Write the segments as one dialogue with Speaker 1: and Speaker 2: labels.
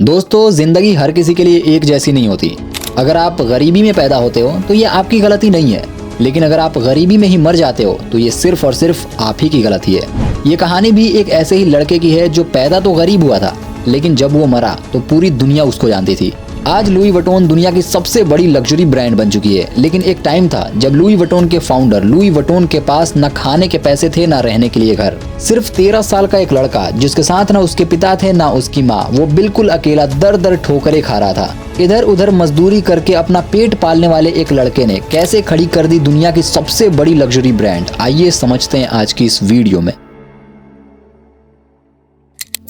Speaker 1: दोस्तों, जिंदगी हर किसी के लिए एक जैसी नहीं होती। अगर आप गरीबी में पैदा होते हो तो ये आपकी गलती नहीं है, लेकिन अगर आप गरीबी में ही मर जाते हो तो ये सिर्फ और सिर्फ आप ही की गलती है। ये कहानी भी एक ऐसे ही लड़के की है जो पैदा तो गरीब हुआ था, लेकिन जब वो मरा तो पूरी दुनिया उसको जानती थी। आज लुई वुइटन दुनिया की सबसे बड़ी लग्जरी ब्रांड बन चुकी है, लेकिन एक टाइम था जब लुई वुइटन के फाउंडर लुई वुइटन के पास न खाने के पैसे थे, न रहने के लिए घर। सिर्फ 13 साल का एक लड़का जिसके साथ न उसके पिता थे न उसकी माँ, वो बिल्कुल अकेला दर दर ठोकरे खा रहा था। इधर उधर मजदूरी करके अपना पेट पालने वाले एक लड़के ने कैसे खड़ी कर दी दुनिया की सबसे बड़ी लग्जरी ब्रांड। आइए समझते हैं आज की इस वीडियो में।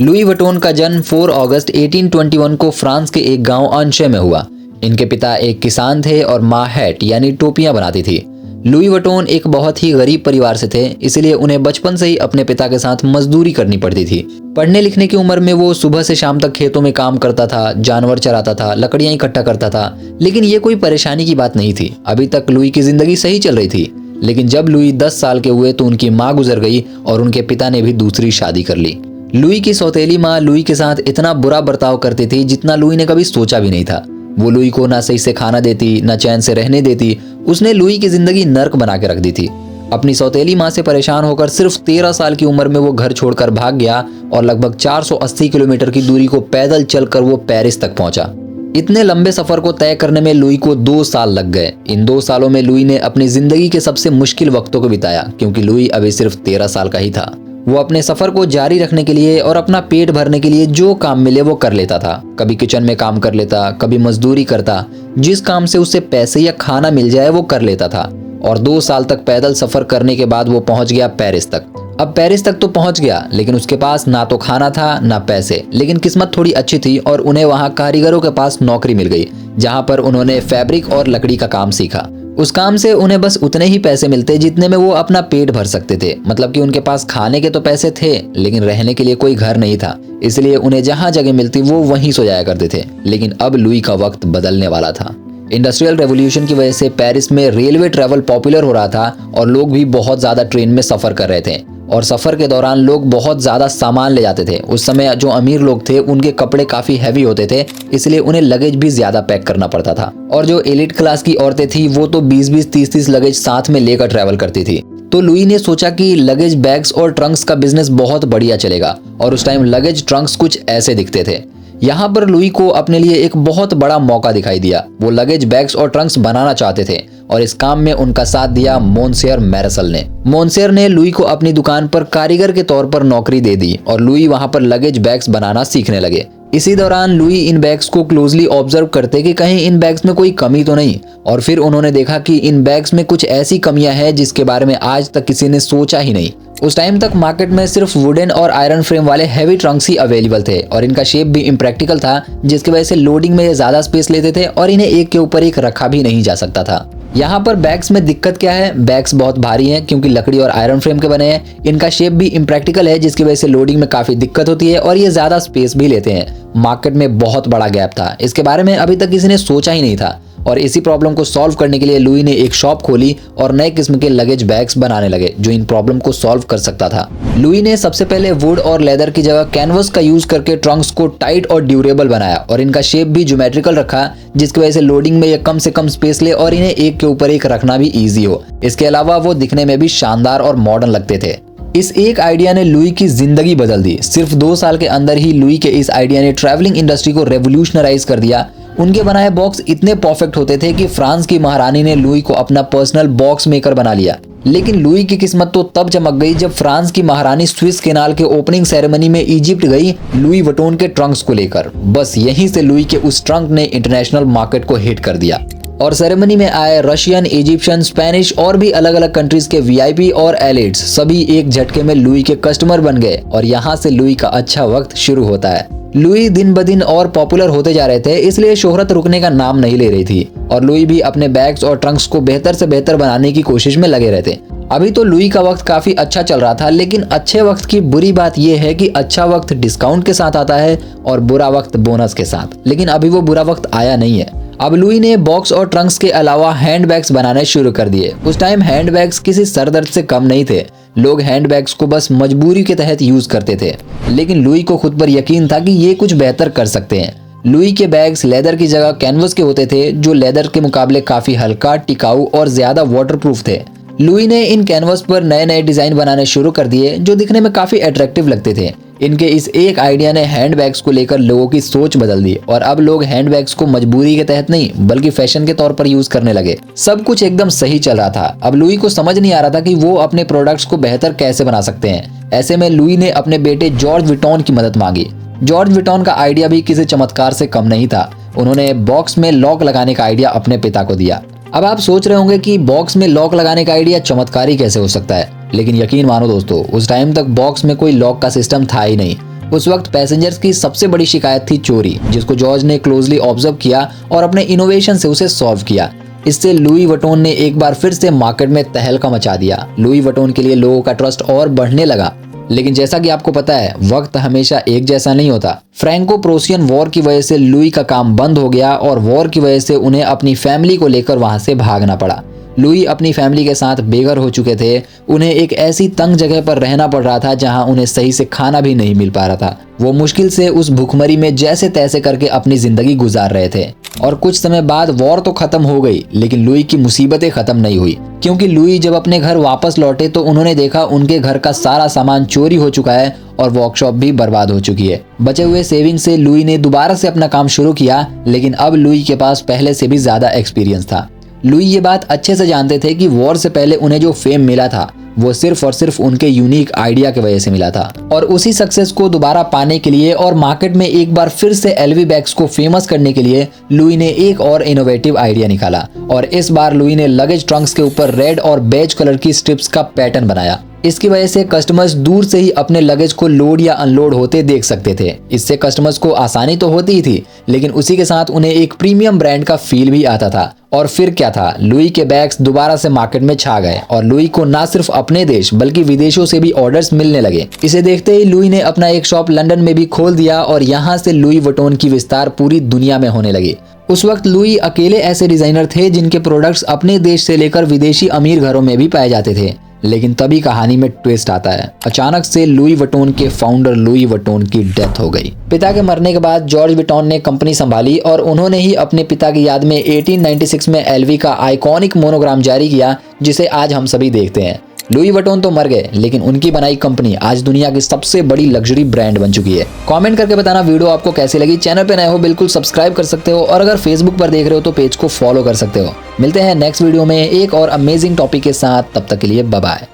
Speaker 1: लुई वुइटन का जन्म 4 अगस्त 1821 को फ्रांस के एक गांव अंशे में हुआ। इनके पिता एक किसान थे और माँ हैट यानी टोपियां बनाती थी। लुई वुइटन एक बहुत ही गरीब परिवार से थे, इसलिए उन्हें बचपन से ही अपने पिता के साथ मजदूरी करनी पड़ती थी। पढ़ने लिखने की उम्र में वो सुबह से शाम तक खेतों में काम करता था, जानवर चराता था, लकड़ियां इकट्ठा करता था, लेकिन ये कोई परेशानी की बात नहीं थी। अभी तक लुई की जिंदगी सही चल रही थी, लेकिन जब लुई 10 साल के हुए तो उनकी माँ गुजर गई और उनके पिता ने भी दूसरी शादी कर ली। लुई की सौतेली माँ लुई के साथ इतना बुरा बर्ताव करती थी जितना लुई ने कभी सोचा भी नहीं था। वो लुई को ना सही से खाना देती, ना चैन से रहने देती। उसने लुई की जिंदगी नर्क बना के रख दी थी। अपनी सौतेली माँ से परेशान होकर सिर्फ 13 साल की उम्र में वो घर छोड़कर भाग गया और लगभग 480 किलोमीटर की दूरी को पैदल चलकर वो पेरिस तक पहुंचा। इतने लंबे सफर को तय करने में लुई को 2 साल लग गए। इन 2 सालों में लुई ने अपनी जिंदगी के सबसे मुश्किल वक्तों को बिताया, क्योंकि लुई अभी सिर्फ 13 साल का ही था। वो अपने सफर को जारी रखने के लिए और अपना पेट भरने के लिए जो काम मिले वो कर लेता था। कभी किचन में काम कर लेता, कभी मजदूरी करता। जिस काम से उसे पैसे या खाना मिल जाए वो कर लेता था। और 2 साल तक पैदल सफर करने के बाद वो पहुंच गया पेरिस तक। अब पेरिस तक तो पहुंच गया, लेकिन उसके पास ना तो खाना था ना पैसे। लेकिन किस्मत थोड़ी अच्छी थी और उन्हें वहां कारीगरों के पास नौकरी मिल गई, जहां पर उन्होंने फैब्रिक और लकड़ी का काम सीखा। उस काम से उन्हें बस उतने ही पैसे मिलते जितने में वो अपना पेट भर सकते थे। मतलब कि उनके पास खाने के तो पैसे थे, लेकिन रहने के लिए कोई घर नहीं था, इसलिए उन्हें जहां जगह मिलती वो वहीं सो जाया करते थे। लेकिन अब लुई का वक्त बदलने वाला था। इंडस्ट्रियल रेवोल्यूशन की वजह से पेरिस में रेलवे ट्रैवल पॉपुलर हो रहा था और लोग भी बहुत ज्यादा ट्रेन में सफर कर रहे थे। और सफर के दौरान लोग बहुत ज्यादा सामान ले जाते थे। उस समय जो अमीर लोग थे उनके कपड़े काफी हैवी होते थे, इसलिए उन्हें लगेज भी ज्यादा पैक करना पड़ता था। और जो एलिट क्लास की औरतें थी वो तो 20-20, 30-30 लगेज साथ में लेकर ट्रैवल करती थी। तो लुई ने सोचा कि लगेज बैग्स और ट्रंक्स का बिजनेस बहुत बढ़िया चलेगा। और उस टाइम लगेज ट्रंक्स कुछ ऐसे दिखते थे। यहाँ पर लुई को अपने लिए एक बहुत बड़ा मौका दिखाई दिया। वो लगेज बैग्स और ट्रंक्स बनाना चाहते थे और इस काम में उनका साथ दिया मोनसियर मैरेसल ने। मोनसियर ने लुई को अपनी दुकान पर कारीगर के तौर पर नौकरी दे दी और लुई वहां पर लगेज बैग्स बनाना सीखने लगे। इसी दौरान लुई इन बैग्स को क्लोजली ऑब्जर्व करते कि कहीं इन बैग्स में कोई कमी तो नहीं। और फिर उन्होंने देखा कि इन बैग्स में कुछ ऐसी कमियां हैं जिसके बारे में आज तक किसी ने सोचा ही नहीं। उस टाइम तक मार्केट में सिर्फ वुडन और आयरन फ्रेम वाले हैवी ट्रंक्स ही अवेलेबल थे और इनका शेप भी इम्प्रैक्टिकल था, जिसकी वजह से लोडिंग में ज्यादा स्पेस लेते थे और इन्हें एक के ऊपर एक रखा भी नहीं जा सकता था। यहाँ पर बैग्स में दिक्कत क्या है? बैग्स बहुत भारी हैं क्योंकि लकड़ी और आयरन फ्रेम के बने हैं। इनका शेप भी इम्प्रैक्टिकल है, जिसकी वजह से लोडिंग में काफी दिक्कत होती है और ये ज्यादा स्पेस भी लेते हैं। मार्केट में बहुत बड़ा गैप था, इसके बारे में अभी तक किसी ने सोचा ही नहीं था। और इसी प्रॉब्लम को सॉल्व करने के लिए लुई ने एक शॉप खोली और नए किस्म के लगेज बैग्स बनाने लगे जो इन प्रॉब्लम को सॉल्व कर सकता था। लुई ने सबसे पहले वुड और लेदर की जगह कैनवस का यूज करके ट्रंक्स को टाइट और ड्यूरेबल बनाया और इनका शेप भी ज्योमेट्रिकल रखा, जिसकी वजह से लोडिंग में ये कम से कम स्पेस ले और इन्हें एक के ऊपर एक रखना भी ईजी हो। इसके अलावा वो दिखने में भी शानदार और मॉडर्न लगते थे। इस एक आइडिया ने लुई की जिंदगी बदल दी। सिर्फ 2 साल के अंदर ही लुई के इस आइडिया ने ट्रैवलिंग इंडस्ट्री को रेवोल्यूशनराइज कर दिया। उनके बनाए बॉक्स इतने परफेक्ट होते थे कि फ्रांस की महारानी ने लुई को अपना पर्सनल बॉक्स मेकर बना लिया। लेकिन लुई की किस्मत तो तब चमक गई जब फ्रांस की महारानी स्विस कैनाल के ओपनिंग सेरेमनी में इजिप्ट गई लुई वुइटन के ट्रंक्स को लेकर। बस यहीं से लुई के उस ट्रंक ने इंटरनेशनल मार्केट को हिट कर दिया और सेरेमनी में आए रशियन, इजिप्शियन, स्पेनिश और भी अलग अलग कंट्रीज के वीआईपी और एलिट्स सभी एक झटके में लुई के कस्टमर बन गए और यहाँ से लुई का अच्छा वक्त शुरू होता है। लुई दिन ब दिन और पॉपुलर होते जा रहे थे, इसलिए शोहरत रुकने का नाम नहीं ले रही थी और लुई भी अपने बैग्स और ट्रंक्स को बेहतर से बेहतर बनाने की कोशिश में लगे रहते। अभी तो लुई का वक्त काफी अच्छा चल रहा था, लेकिन अच्छे वक्त की बुरी बात यह है कि अच्छा वक्त डिस्काउंट के साथ आता है और बुरा वक्त बोनस के साथ। लेकिन अभी वो बुरा वक्त आया नहीं है। अब लुई ने बॉक्स और ट्रंक्स के अलावा हैंडबैग्स बनाने शुरू कर दिए। उस टाइम हैंडबैग्स किसी सरदर्द से कम नहीं थे। लोग हैंडबैग्स को बस मजबूरी के तहत यूज करते थे, लेकिन लुई को खुद पर यकीन था कि ये कुछ बेहतर कर सकते हैं। लुई के बैग्स लेदर की जगह कैनवस के होते थे, जो लेदर के मुकाबले काफी हल्का, टिकाऊ और ज्यादा वाटरप्रूफ थे। लुई ने इन कैनवस पर नए नए डिजाइन बनाने शुरू कर दिए जो दिखने में काफी अट्रैक्टिव लगते थे। इनके इस एक आइडिया ने हैंडबैग्स को लेकर लोगों की सोच बदल दी और अब लोग हैंडबैग्स को मजबूरी के तहत नहीं बल्कि फैशन के तौर पर यूज करने लगे। सब कुछ एकदम सही चल रहा था। अब लुई को समझ नहीं आ रहा था कि वो अपने प्रोडक्ट्स को बेहतर कैसे बना सकते हैं। ऐसे में लुई ने अपने बेटे जॉर्ज विटॉन की मदद मांगी। जॉर्ज विटॉन का आइडिया भी किसी चमत्कार से कम नहीं था। उन्होंने बॉक्स में लॉक लगाने का आइडिया अपने पिता को दिया। अब आप सोच रहे होंगे कि बॉक्स में लॉक लगाने का आइडिया चमत्कारी कैसे हो सकता है, लेकिन यकीन मानो दोस्तों, उस टाइम तक बॉक्स में कोई लॉक का सिस्टम था ही नहीं। उस वक्त पैसेंजर्स की सबसे बड़ी शिकायत थी चोरी, जिसको जॉर्ज ने क्लोजली ऑब्जर्व किया और अपने इनोवेशन से उसे सॉल्व किया। इससे लुई वुइटन ने एक बार फिर से मार्केट में तहलका मचा दिया। लुई वुइटन के लिए लोगों का ट्रस्ट और बढ़ने लगा। लेकिन जैसा कि आपको पता है, वक्त हमेशा एक जैसा नहीं होता। फ्रैंको प्रोसियन वॉर की वजह से लुई का काम बंद हो गया और वॉर की वजह से उन्हें अपनी फैमिली को लेकर वहां से भागना पड़ा। लुई अपनी फैमिली के साथ बेघर हो चुके थे। उन्हें एक ऐसी तंग जगह पर रहना पड़ रहा था जहां उन्हें सही से खाना भी नहीं मिल पा रहा था। वो मुश्किल से उस भूखमरी में जैसे तैसे करके अपनी जिंदगी गुजार रहे थे। और कुछ समय बाद वॉर तो खत्म हो गई, लेकिन लुई की मुसीबतें खत्म नहीं हुई, क्योंकि लुई जब अपने घर वापस लौटे तो उन्होंने देखा उनके घर का सारा सामान चोरी हो चुका है और वर्कशॉप भी बर्बाद हो चुकी है। बचे हुए सेविंग से लुई ने दोबारा से अपना काम शुरू किया, लेकिन अब लुई के पास पहले से भी ज्यादा एक्सपीरियंस था। लुई ये बात अच्छे से जानते थे कि वॉर से पहले उन्हें जो फेम मिला था वो सिर्फ और सिर्फ उनके यूनिक आइडिया की वजह से मिला था। और उसी सक्सेस को दोबारा पाने के लिए और मार्केट में एक बार फिर से एलवी बैग्स को फेमस करने के लिए लुई ने एक और इनोवेटिव आइडिया निकाला। और इस बार लुई ने लगेज ट्रंक्स के ऊपर रेड और बेज कलर की स्ट्रिप्स का पैटर्न बनाया। इसकी वजह से कस्टमर्स दूर से ही अपने लगेज को लोड या अनलोड होते देख सकते थे। इससे कस्टमर्स को आसानी तो होती ही थी, लेकिन उसी के साथ उन्हें एक प्रीमियम ब्रांड का फील भी आता था। और फिर क्या था, लुई के बैग्स दोबारा से मार्केट में छा गए और लुई को ना सिर्फ अपने देश बल्कि विदेशों से भी ऑर्डर्स मिलने लगे। इसे देखते ही लुई ने अपना एक शॉप लंदन में भी खोल दिया और यहाँ से लुई वुइटन की विस्तार पूरी दुनिया में होने लगी। उस वक्त लुई अकेले ऐसे डिजाइनर थे जिनके प्रोडक्ट्स अपने देश से लेकर विदेशी अमीर घरों में भी पाए जाते थे। लेकिन तभी कहानी में ट्विस्ट आता है। अचानक से लुई वुइटन के फाउंडर लुई वुइटन की डेथ हो गई। पिता के मरने के बाद जॉर्ज विटॉन ने कंपनी संभाली और उन्होंने ही अपने पिता की याद में 1896 में एलवी का आइकॉनिक मोनोग्राम जारी किया, जिसे आज हम सभी देखते हैं। लुई वुइटन तो मर गए, लेकिन उनकी बनाई कंपनी आज दुनिया की सबसे बड़ी लग्जरी ब्रांड बन चुकी है। कमेंट करके बताना वीडियो आपको कैसी लगी। चैनल पे नए हो बिल्कुल सब्सक्राइब कर सकते हो और अगर फेसबुक पर देख रहे हो तो पेज को फॉलो कर सकते हो। मिलते हैं नेक्स्ट वीडियो में एक और अमेजिंग टॉपिक के साथ। तब तक के लिए बाय बाय।